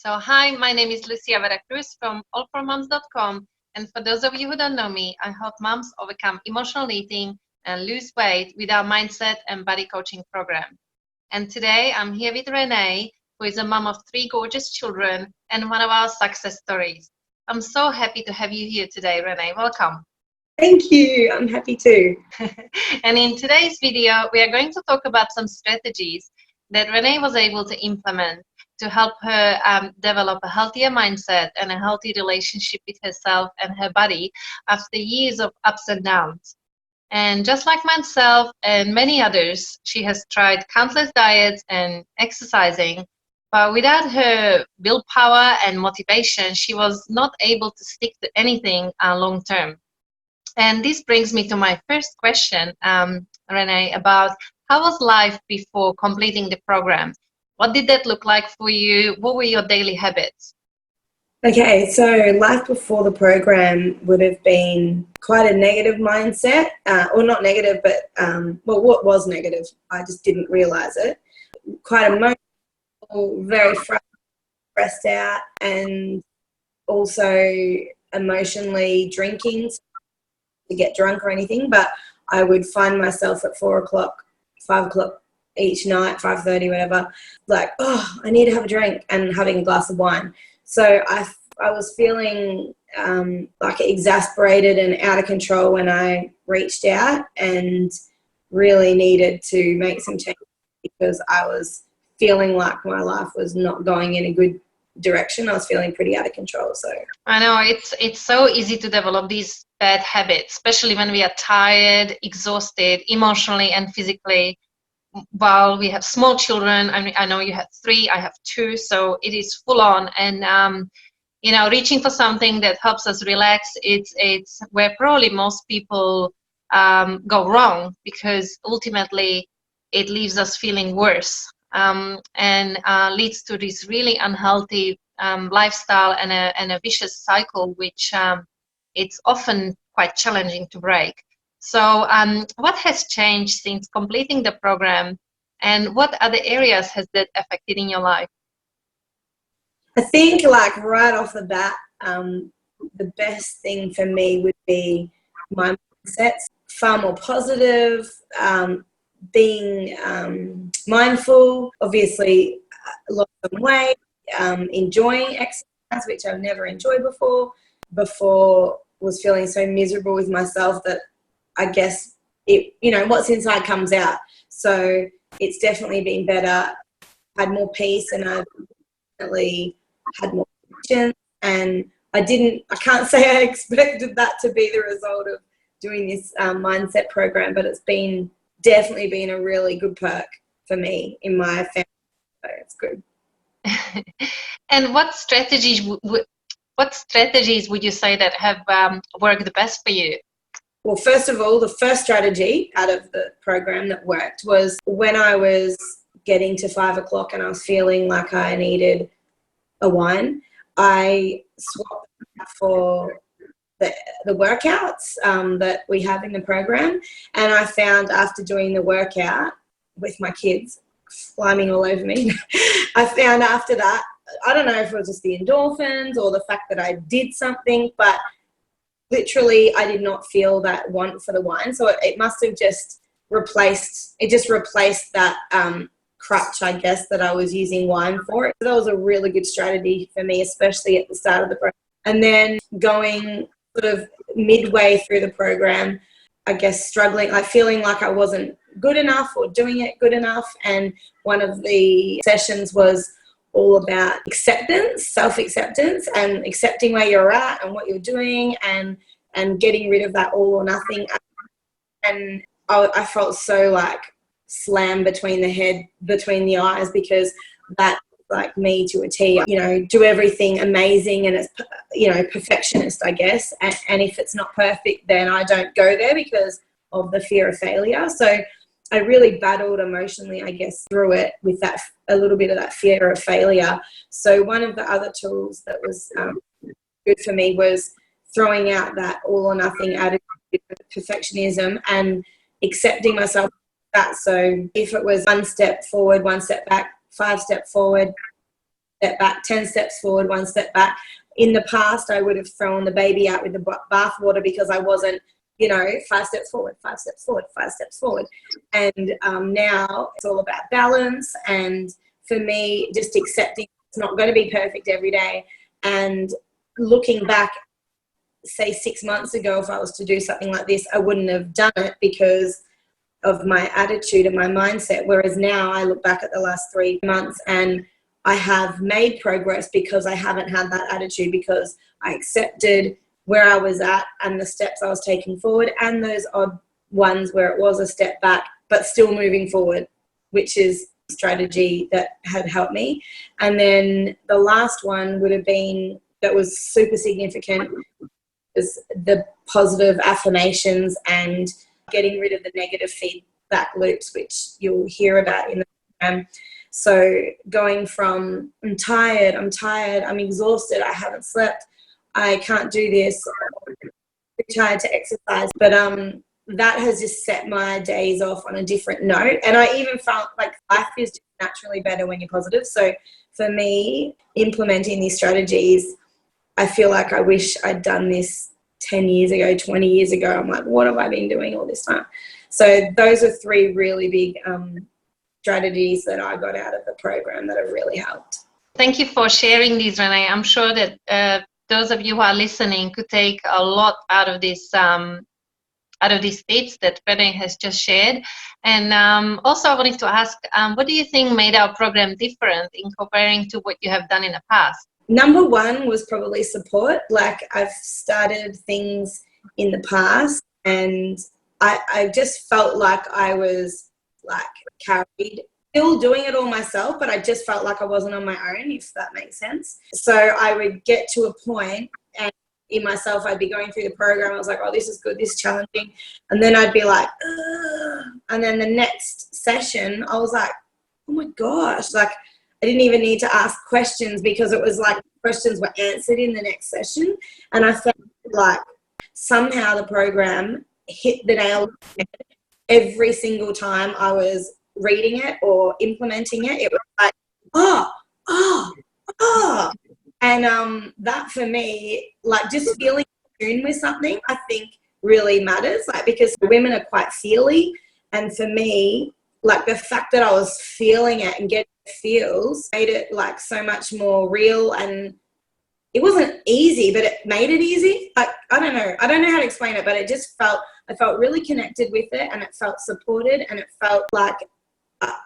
Hi, my name is Lucia Veracruz from allformoms.com. And for those of you who don't know me, I help moms overcome emotional eating and lose weight with our mindset and body coaching program. And today I'm here with Renee, who is a mom of 3 gorgeous children and one of our success stories. I'm so happy to have you here today, Renee. Welcome. Thank you. I'm happy too. And in today's video, we are going to talk about some strategies that Renee was able to implement to help her develop a healthier mindset and a healthy relationship with herself and her body after years of ups and downs. And just like myself and many others, she has tried countless diets and exercising, but without her willpower and motivation, she was not able to stick to anything long term. And this brings me to my first question, Renee, about how was life before completing the program? What did that look like for you? What were your daily habits? Okay, so life before the program would have been quite a negative mindset, or not negative, but well, what was negative? I just didn't realize it. Quite emotional, very stressed out, and also emotionally drinking to get drunk or anything. But I would find myself at 4 o'clock, 5 o'clock each night, 5:30, whatever, like, oh, I need to have a drink, and having a glass of wine. So I was feeling like exasperated and out of control when I reached out and really needed to make some changes because I was feeling like my life was not going in a good direction. I was feeling pretty out of control. So I know it's so easy to develop these bad habits, especially when we are tired, exhausted, emotionally and physically. While we have small children, I mean, I know you have 3, I have 2, so it is full on. And reaching for something that helps us relax, it's where probably most people go wrong, because ultimately it leaves us feeling worse, and leads to this really unhealthy lifestyle and a vicious cycle, which it's often quite challenging to break. So what has changed since completing the program, and what other areas has that affected in your life? I think, like, right off the bat, the best thing for me would be my mindset's far more positive, being mindful, obviously lost some weight, enjoying exercise, which I've never enjoyed before was feeling so miserable with myself that I guess what's inside comes out. So it's definitely been better, had more peace, and I've definitely had more patience. And I can't say I expected that to be the result of doing this mindset program, but it's definitely been a really good perk for me in my family. So it's good. And what strategies would you say that have worked the best for you? Well, first of all, the first strategy out of the program that worked was when I was getting to 5 o'clock and I was feeling like I needed a wine, I swapped for the workouts that we have in the program. And I found after doing the workout with my kids climbing all over me, I found after that, I don't know if it was just the endorphins or the fact that I did something, but literally I did not feel that want for the wine. So it must have just replaced that crutch, I guess, that I was using wine for. So that was a really good strategy for me, especially at the start of the program. And then going sort of midway through the program, I guess struggling, like feeling like I wasn't good enough or doing it good enough. And one of the sessions was all about acceptance, self-acceptance, and accepting where you're at and what you're doing, and getting rid of that all or nothing. And I felt so like slammed between the eyes, because that, like me to a T, do everything amazing, and it's, perfectionist, I guess. And if it's not perfect, then I don't go there because of the fear of failure. So I really battled emotionally, I guess, through it with a little bit of that fear of failure. So one of the other tools that was good for me was throwing out that all or nothing attitude, perfectionism, and accepting myself that. So if it was 1 step forward, 1 step back, 5 step forward, step back, 10 steps forward, 1 step back. In the past, I would have thrown the baby out with the bathwater because I wasn't, 5 steps forward, 5 steps forward, 5 steps forward. And now it's all about balance. And for me, just accepting it's not going to be perfect every day. And looking back, say 6 months ago, if I was to do something like this, I wouldn't have done it because of my attitude and my mindset. Whereas now I look back at the last 3 months and I have made progress because I haven't had that attitude, because I accepted where I was at and the steps I was taking forward, and those odd ones where it was a step back but still moving forward, which is a strategy that had helped me. And then the last one would have been, that was super significant, is the positive affirmations and getting rid of the negative feedback loops, which you'll hear about in the program. So going from I'm tired, I'm exhausted, I haven't slept, I can't do this, I'm too tired to exercise. But that has just set my days off on a different note. And I even felt like life is just naturally better when you're positive. So for me, implementing these strategies, I feel like I wish I'd done this 10 years ago, 20 years ago. I'm like, what have I been doing all this time? So those are 3 really big strategies that I got out of the program that have really helped. Thank you for sharing these, Renee. I'm sure that those of you who are listening could take a lot out of this out of these tips that Renee has just shared. And also I wanted to ask, what do you think made our program different in comparing to what you have done in the past? Number 1 was probably support. Like, I've started things in the past and I just felt like I was like carried, still doing it all myself, but I just felt like I wasn't on my own, if that makes sense. So I would get to a point and in myself, I'd be going through the program. I was like, oh, this is good, this is challenging. And then I'd be like, ugh. And then the next session, I was like, oh my gosh, like I didn't even need to ask questions because it was like questions were answered in the next session. And I felt like somehow the program hit the nail every single time I was reading it or implementing it. It was like, oh. And that for me, like just feeling in tune with something, I think really matters. Like, because women are quite feely. And for me, like the fact that I was feeling it and getting feels made it like so much more real. And it wasn't easy, but it made it easy. Like, I don't know how to explain it, but it just I felt really connected with it, and it felt supported, and it felt like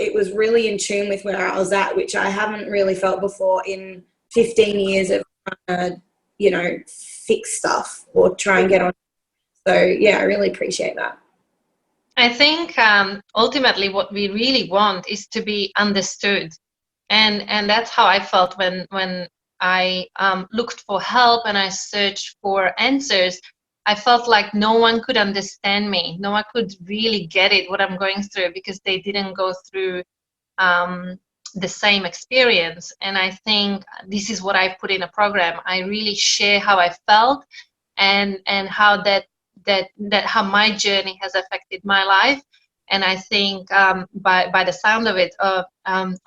it was really in tune with where I was at, which I haven't really felt before in 15 years of trying to, fix stuff or try and get on. So yeah, I really appreciate that. I think ultimately what we really want is to be understood, and that's how I felt when I looked for help and I searched for answers. I felt like no one could understand me. No one could really get it, what I'm going through, because they didn't go through the same experience. And I think this is what I put in a program. I really share how I felt and how that how my journey has affected my life. And I think by the sound of it, a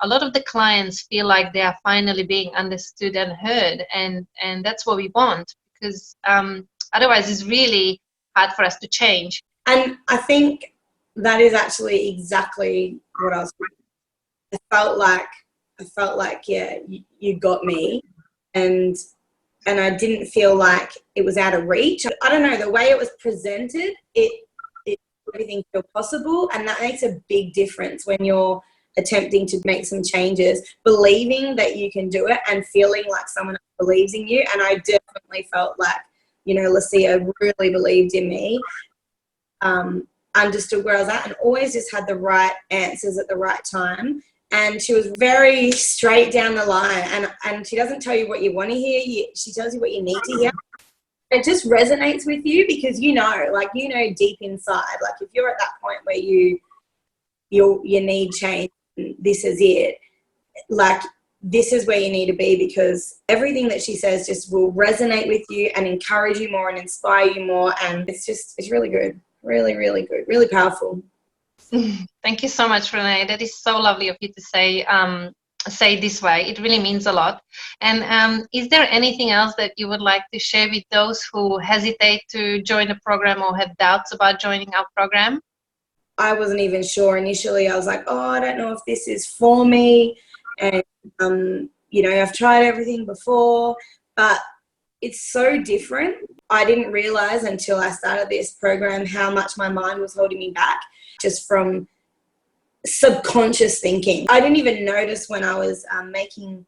lot of the clients feel like they are finally being understood and heard, and that's what we want, because otherwise it's really hard for us to change. And I think that is actually exactly what I was doing. I felt like yeah, you got me, and I didn't feel like it was out of reach. I don't know, the way it was presented, it everything feel possible, and that makes a big difference when you're attempting to make some changes, believing that you can do it and feeling like someone else believes in you. And I definitely felt like, Lucia really believed in me, understood where I was at, and always just had the right answers at the right time. And she was very straight down the line, and she doesn't tell you what you want to hear, she tells you what you need to hear. It just resonates with you because deep inside, like if you're at that point where you need change, this is it, like this is where you need to be, because everything that she says just will resonate with you and encourage you more and inspire you more. And it's really good, really, really good, really powerful. Thank you so much, Renee. That is so lovely of you to say. say it this way. It really means a lot. And is there anything else that you would like to share with those who hesitate to join the program or have doubts about joining our program? I wasn't even sure initially. I was like, oh, I don't know if this is for me. And, you know, I've tried everything before, but it's so different. I didn't realize until I started this program how much my mind was holding me back just from subconscious thinking. I didn't even notice when I was making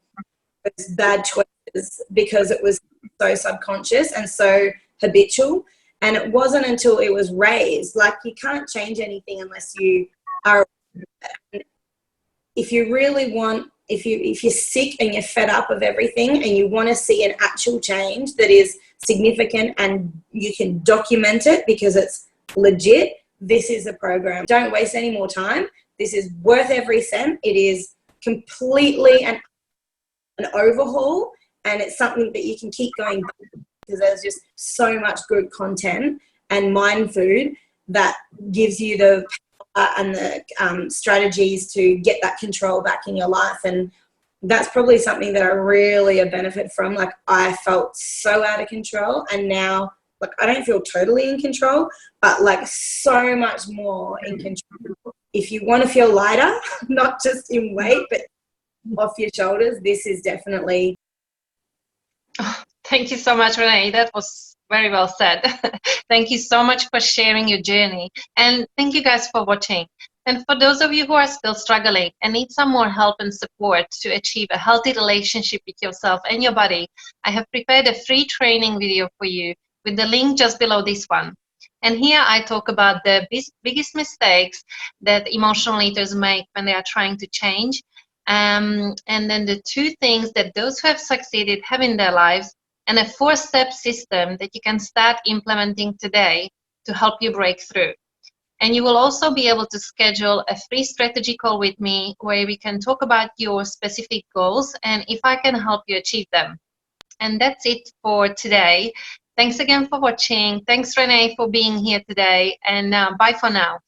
those bad choices because it was so subconscious and so habitual. And it wasn't until it was raised. Like, you can't change anything unless you are. If you really want, if you're sick and you're fed up of everything and you want to see an actual change that is significant and you can document it because it's legit, this is a program. Don't waste any more time. This is worth every cent. It is completely an overhaul, and it's something that you can keep going back to because there's just so much good content and mind food that gives you the and the strategies to get that control back in your life. And that's probably something that I really benefit from. Like, I felt so out of control, and now, like, I don't feel totally in control, but like so much more in control. If you want to feel lighter, not just in weight, but off your shoulders, this is definitely. Oh, thank you so much, Renee. That was very well said. Thank you so much for sharing your journey. And thank you guys for watching. And for those of you who are still struggling and need some more help and support to achieve a healthy relationship with yourself and your body, I have prepared a free training video for you with the link just below this one. And here I talk about the biggest mistakes that emotional eaters make when they are trying to change. And then the 2 things that those who have succeeded have in their lives, and a 4-step system that you can start implementing today to help you break through. And you will also be able to schedule a free strategy call with me where we can talk about your specific goals and if I can help you achieve them. And that's it for today. Thanks again for watching. Thanks, Renee, for being here today. And bye for now.